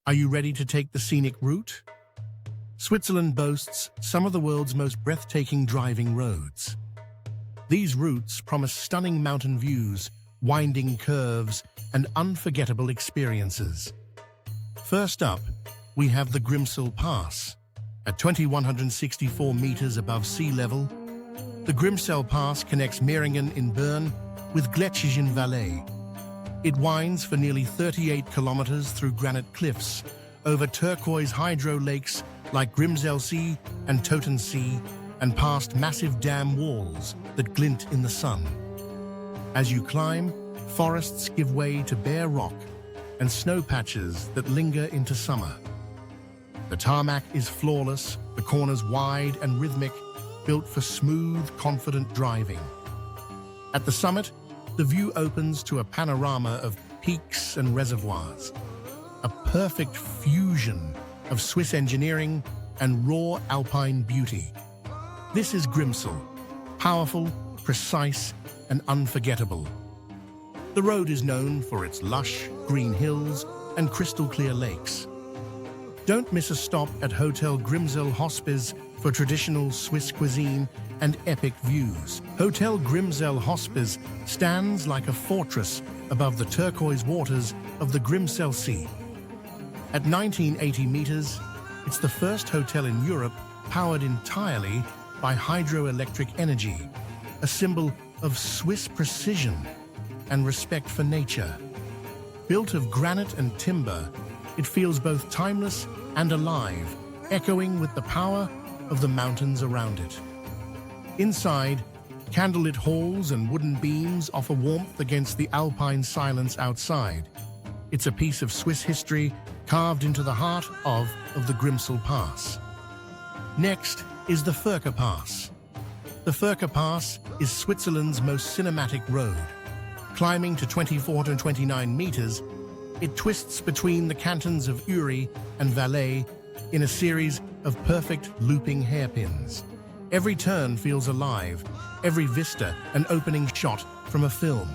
Are you ready to take the scenic route? Switzerland boasts some of the world's most breathtaking driving roads. These routes promise stunning mountain views, winding curves, and unforgettable experiences. First up, we have the Grimsel Pass. At 2,164 meters above sea level, the Grimsel Pass connects Meiringen in Bern with Engadin Valley. It winds for nearly 38 kilometers through granite cliffs, over turquoise hydro lakes like Grimsel Sea and Toten Sea, and past massive dam walls that glint in the sun. As you climb, forests give way to bare rock and snow patches that linger into summer. The tarmac is flawless, the corners wide and rhythmic, built for smooth, confident driving. At the summit, the view opens to a panorama of peaks and reservoirs, a perfect fusion of Swiss engineering and raw alpine beauty. This is Grimsel, powerful, precise, and unforgettable. The road is known for its lush, green hills and crystal-clear lakes. Don't miss a stop at Hotel Grimsel Hospiz for traditional Swiss cuisine and epic views. Hotel Grimsel Hospiz stands like a fortress above the turquoise waters of the Grimsel Sea. At 1980 meters, it's the first hotel in Europe powered entirely by hydroelectric energy, a symbol of Swiss precision and respect for nature. Built of granite and timber, it feels both timeless and alive, echoing with the power of the mountains around it. Inside, candlelit halls and wooden beams offer warmth against the alpine silence outside. It's a piece of Swiss history carved into the heart of the Grimsel Pass. Next is the Furka Pass. The Furka Pass is Switzerland's most cinematic road. Climbing to 2,429 meters, it twists between the cantons of Uri and Valais in a series of perfect looping hairpins. Every turn feels alive, every vista an opening shot from a film.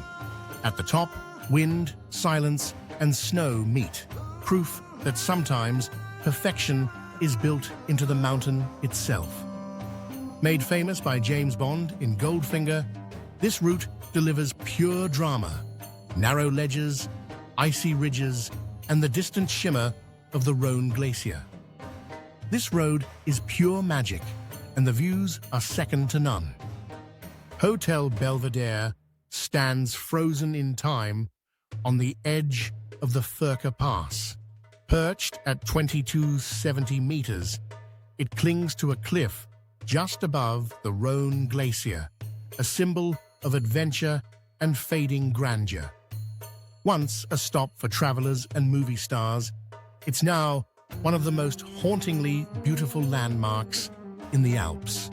At the top, wind, silence, and snow meet, proof that sometimes perfection is built into the mountain itself. Made famous by James Bond in Goldfinger, this route delivers pure drama, narrow ledges, icy ridges, and the distant shimmer of the Rhone Glacier. This road is pure magic, and the views are second to none. Hotel Belvédère stands frozen in time on the edge of the Furka Pass. Perched at 2,270 meters, it clings to a cliff just above the Rhone Glacier, a symbol of adventure and fading grandeur. Once a stop for travelers and movie stars, it's now one of the most hauntingly beautiful landmarks in the Alps.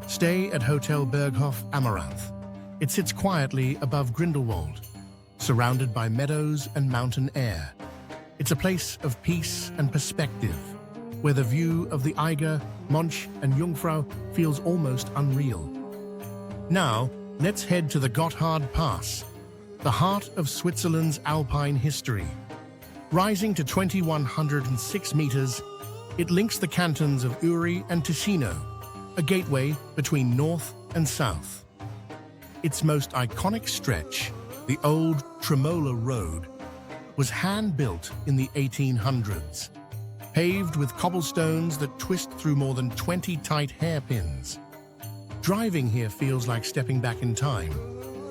Stay at Hotel Berghof Amaranth. It sits quietly above Grindelwald, surrounded by meadows and mountain air. It's a place of peace and perspective, where the view of the Eiger, Monch, and Jungfrau feels almost unreal. Now, let's head to the Gotthard Pass, the heart of Switzerland's alpine history. Rising to 2,106 meters, it links the cantons of Uri and Ticino, a gateway between north and south. Its most iconic stretch, the old Tremola Road, was hand-built in the 1800s, paved with cobblestones that twist through more than 20 tight hairpins. Driving here feels like stepping back in time.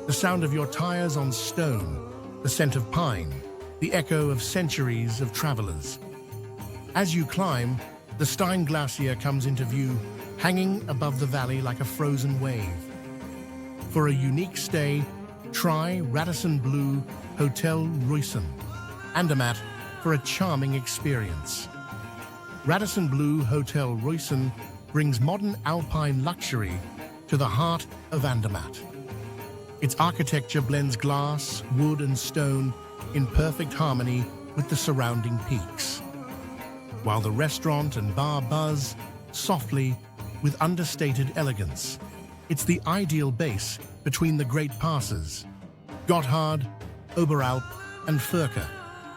The sound of your tires on stone, the scent of pine, the echo of centuries of travelers. As you climb, the Stein Glacier comes into view, hanging above the valley like a frozen wave. For a unique stay, try Radisson Blu Reussen, Andermatt for a charming experience. Radisson Blu Reussen brings modern alpine luxury to the heart of Andermatt. Its architecture blends glass, wood, and stone in perfect harmony with the surrounding peaks, while the restaurant and bar buzz softly with understated elegance. It's the ideal base between the great passes, Gotthard, Oberalp, and Furka,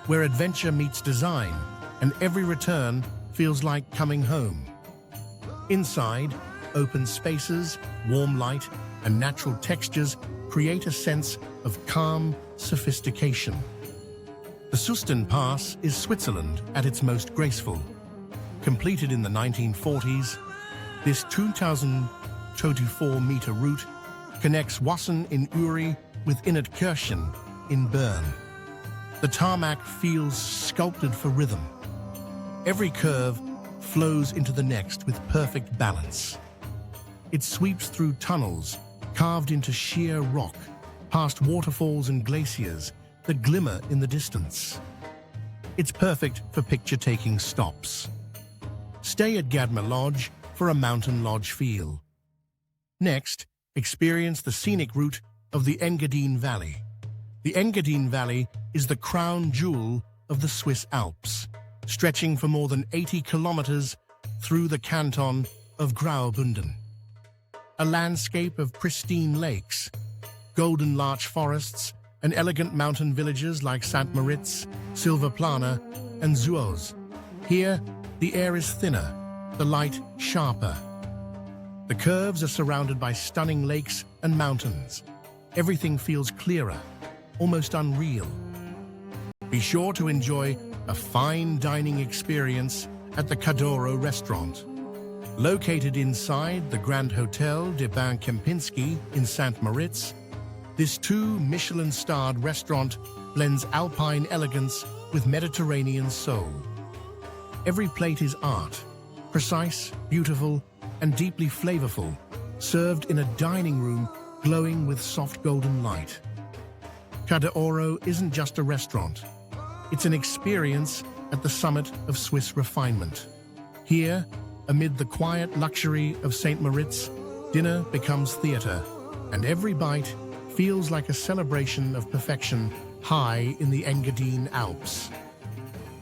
where adventure meets design, and every return feels like coming home. Inside, open spaces, warm light, and natural textures create a sense of calm sophistication. The Susten Pass is Switzerland at its most graceful. Completed in the 1940s, this 2,024-meter route connects Wassen in Uri with Innertkirchen in Bern. The tarmac feels sculpted for rhythm. Every curve flows into the next with perfect balance. It sweeps through tunnels carved into sheer rock, past waterfalls and glaciers that glimmer in the distance. It's perfect for picture-taking stops. Stay at Gadmer Lodge for a mountain lodge feel. Next, experience the scenic route of the Engadin Valley. The Engadin Valley is the crown jewel of the Swiss Alps, stretching for more than 80 kilometers through the canton of Graubünden. A landscape of pristine lakes, golden larch forests, and elegant mountain villages like St. Moritz, Silvaplana, and Zuoz. Here, the air is thinner, the light sharper. The curves are surrounded by stunning lakes and mountains. Everything feels clearer, almost unreal. Be sure to enjoy a fine dining experience at the Kadoro restaurant. Located inside the Grand Hotel de Bain Kempinski in St. Moritz, this 2 Michelin-starred restaurant blends alpine elegance with Mediterranean soul. Every plate is art, precise, beautiful, and deeply flavorful, served in a dining room glowing with soft golden light. Kadoro isn't just a restaurant. It's an experience at the summit of Swiss refinement. Here, amid the quiet luxury of St. Moritz, dinner becomes theater, and every bite feels like a celebration of perfection high in the Engadin Alps.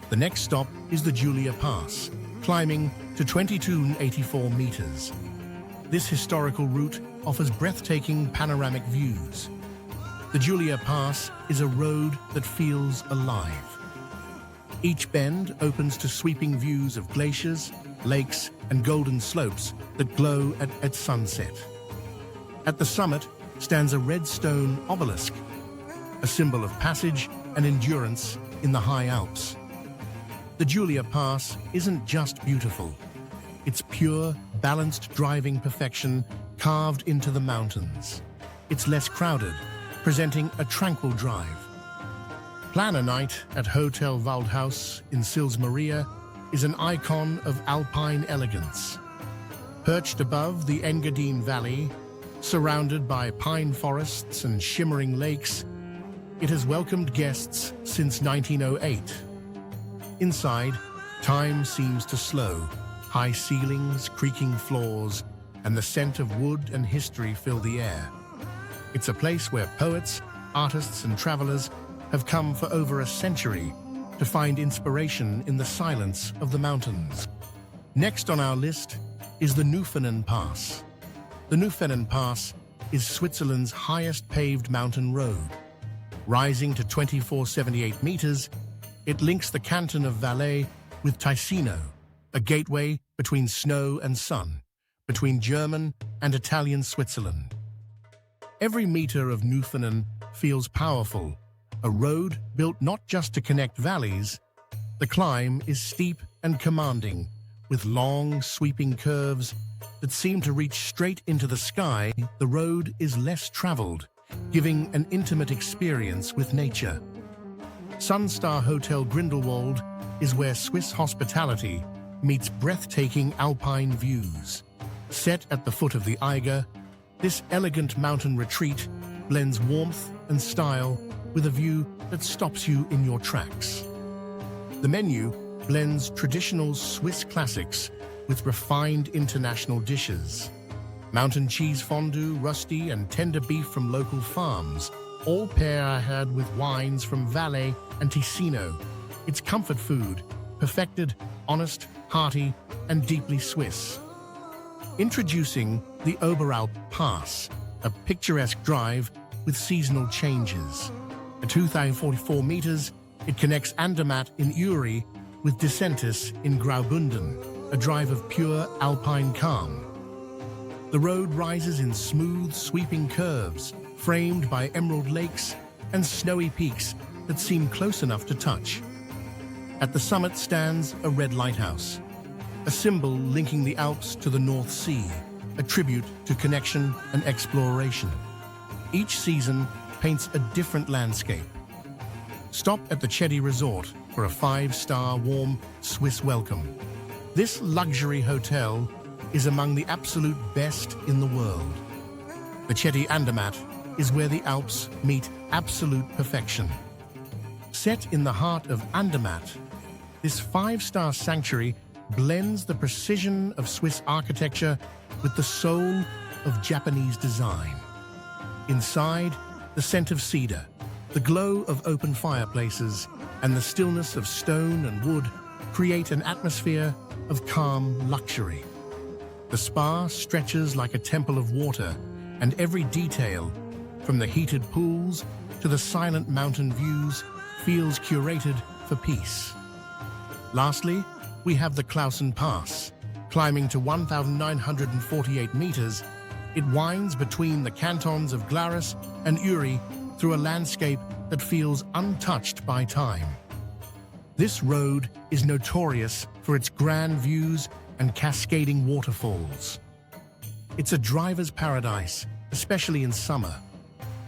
The next stop is the Julia Pass, climbing to 2284 meters. This historical route offers breathtaking panoramic views. The Julia Pass is a road that feels alive. Each bend opens to sweeping views of glaciers, lakes, and golden slopes that glow at sunset. At the summit stands a red stone obelisk, a symbol of passage and endurance in the high Alps. The Julia Pass isn't just beautiful. It's pure, balanced driving perfection carved into the mountains. It's less crowded, presenting a tranquil drive. Plan a night at Hotel Waldhaus in Sils Maria is an icon of alpine elegance. Perched above the Engadin Valley, surrounded by pine forests and shimmering lakes, it has welcomed guests since 1908. Inside, time seems to slow. High ceilings, creaking floors, and the scent of wood and history fill the air. It's a place where poets, artists, and travelers have come for over a century to find inspiration in the silence of the mountains. Next on our list is the Nufenen Pass. The Nufenen Pass is Switzerland's highest paved mountain road. Rising to 2,478 meters, it links the canton of Valais with Ticino, a gateway between snow and sun, between German and Italian Switzerland. Every meter of Nufenen feels powerful, a road built not just to connect valleys. The climb is steep and commanding, with long, sweeping curves that seem to reach straight into the sky. The road is less traveled, giving an intimate experience with nature. Sunstar Hotel Grindelwald is where Swiss hospitality meets breathtaking alpine views. Set at the foot of the Eiger, this elegant mountain retreat blends warmth and style with a view that stops you in your tracks. The menu blends traditional Swiss classics with refined international dishes. Mountain cheese fondue, rusty, and tender beef from local farms, all paired with wines from Valais and Ticino. It's comfort food, perfected, honest, hearty, and deeply Swiss. Introducing the Oberalp Pass, a picturesque drive with seasonal changes. At 2,044 meters, It connects Andermatt in Uri with Descentis in Graubünden, a drive of pure alpine calm. The road rises in smooth, sweeping curves, framed by emerald lakes and snowy peaks that seem close enough to touch. At the summit stands a red lighthouse, a symbol linking the Alps to the North Sea, a tribute to connection and exploration. Each season paints a different landscape. Stop at the Chedi Resort for a 5-star warm Swiss welcome. This luxury hotel is among the absolute best in the world. The Chedi Andermatt is where the Alps meet absolute perfection. Set in the heart of Andermatt, this 5-star sanctuary blends the precision of Swiss architecture with the soul of Japanese design. Inside, the scent of cedar, the glow of open fireplaces, and the stillness of stone and wood create an atmosphere of calm luxury. The spa stretches like a temple of water, and every detail, from the heated pools to the silent mountain views, feels curated for peace. Lastly, we have the Klausen Pass. Climbing to 1,948 meters, it winds between the cantons of Glarus and Uri through a landscape that feels untouched by time. This road is notorious for its grand views and cascading waterfalls. It's a driver's paradise, especially in summer.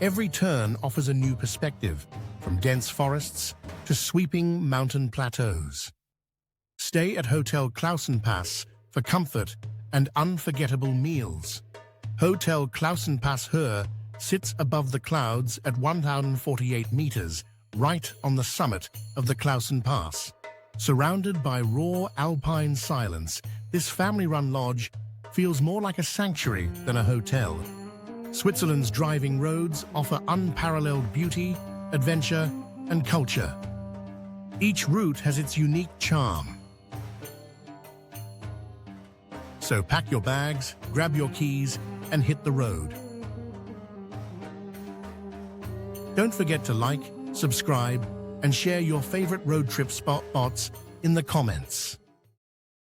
Every turn offers a new perspective, from dense forests to sweeping mountain plateaus. Stay at Hotel Klausen Pass for comfort and unforgettable meals. Hotel Klausen Pass Höhe sits above the clouds at 1,048 meters, right on the summit of the Klausen Pass. Surrounded by raw alpine silence, this family-run lodge feels more like a sanctuary than a hotel. Switzerland's driving roads offer unparalleled beauty, adventure, and culture. Each route has its unique charm. So pack your bags, grab your keys, and hit the road. Don't forget to like, subscribe, and share your favorite road trip spots in the comments.